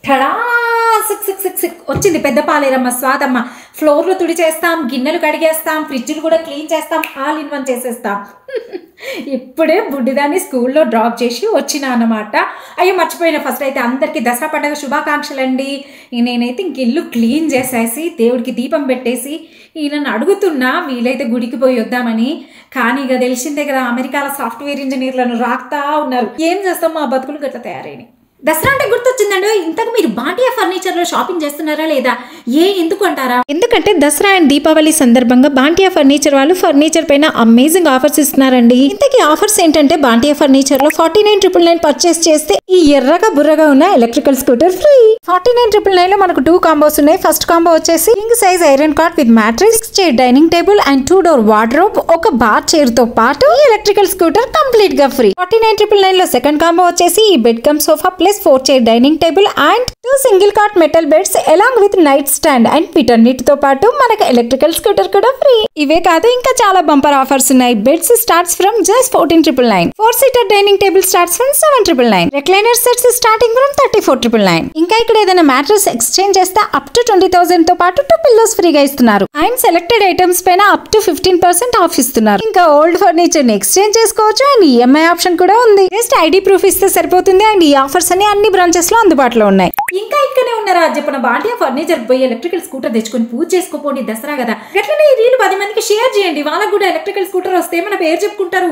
Ta-da సిక్ సిక్ సిక్ సిక్ వచ్చింది పెద్ద పాలేరమ్మ స్వాదమ్మ. ఫ్లోర్లో తుడిచేస్తాం, గిన్నెలు కడిగేస్తాం, ఫ్రిడ్జ్లు కూడా క్లీన్ చేస్తాం, ఆల్ ఇన్ వన్ చేసేస్తాం. ఇప్పుడే బుడ్డిదాన్ని స్కూల్లో డ్రాప్ చేసి వచ్చినా అన్నమాట. అయ్యో మర్చిపోయిన, ఫస్ట్ అయితే అందరికీ దసరా పండుగ శుభాకాంక్షలు అండి. నేనైతే ఇంక ఇల్లు క్లీన్ చేసేసి దేవుడికి దీపం పెట్టేసి ఈయనను అడుగుతున్నా వీలైతే గుడికి పోయి వద్దామని. కానీ ఇక తెలిసిందే కదా, అమెరికాలో సాఫ్ట్వేర్ ఇంజనీర్లను రాక్తా ఉన్నారు. ఏం చేస్తాం, మా బతుకులు గట్లా తయారైనాయి. దసరా అంటే గుర్తొచ్చిందండి, ఇంతకు మీరు బాటియా ఫర్నిచర్ లో షాపింగ్ చేస్తున్నారా లేదా? ఎందుకు అంటారా? ఎందుకంటే దసరా అండ్ దీపావళి సందర్భంగా బాటియా ఫర్నిచర్ వాళ్ళు ఫర్నిచర్ పైన అమేజింగ్ ఆఫర్స్ ఇస్తున్నారండి. ఇంతకీ ఆఫర్స్ ఏంటంటే, బాటియా ఫర్నిచర్ లో 49,999 పర్చేస్ చేస్తే ఈ ఎర్రగా బుర్రగా ఉన్న ఎలక్ట్రికల్ స్కూటర్ ఫ్రీ. 49,999 లో మనకు 2 కాంబోస్ ఉన్నాయి. ఫస్ట్ కాంబో వచ్చేసి king size iron cot with mattress, 6 chair dining table and 2 door wardrobe, ఒక బార్ చైర్ తో పాటు ఈ ఎలక్ట్రికల్ స్కూటర్ కంప్లీట్ గా ఫ్రీ. 49,999 లో సెకండ్ కాంబో వచ్చేసి ఈ bed cum sofa plus 4 chair dining table and 2 single cot metal beds along with night stand and వీటన్నిటితో పాటు మనకు ఎలక్ట్రికల్ స్కూటర్ కూడా ఫ్రీ. ఇవే కాదు, ఇంకా చాలా బంపర్ ఆఫర్స్ ఉన్నాయి. Beds starts from just 14,999. 4 seater dining table starts from 7,999. Recliner sets starting from 34,999. ఇంకా ఇక్కడ ఏదైనా మ్యాట్రెస్ ఎక్స్చేంజ్ చేస్తే అప్ టు 20,000 తో పాటు 2 పిల్లోస్ ఫ్రీగా ఇస్తున్నారు. అండ్ సెలెక్టెడ్ ఐటమ్స్ పైన అప్ టు 15% ఆఫ్ ఇస్తున్నారు. ఇంకా ఓల్డ్ ఫర్నిచర్ ని ఎక్స్చేంజ్ చేసుకోవచ్చు అండ్ ఈఎంఐ ఆప్షన్ కూడా ఉంది. జస్ట్ ఐడి ప్రూఫ్ ఇస్తే సరిపోతుంది. అండ్ ఈ ఆఫర్స్ అన్ని బ్రాంచెస్ లో అందుబాటులో ఉన్నాయి. ఇంకా ఇక్కడనే ఉన్నారా చెప్పిన బాటియా ఫర్నిచర్ పోయి ఎలక్ట్రికల్ స్కూటర్ తెచ్చుకొని పూజ చేసుకోపోండి, దసరా కదా. ఎట్లనే ఈ రీల్ 10 మందికి షేర్ చేయండి, వాళ్ళకు కూడా ఎలక్ట్రికల్ స్కూటర్ వస్తే మన పేరు చెప్పుకుంటారు.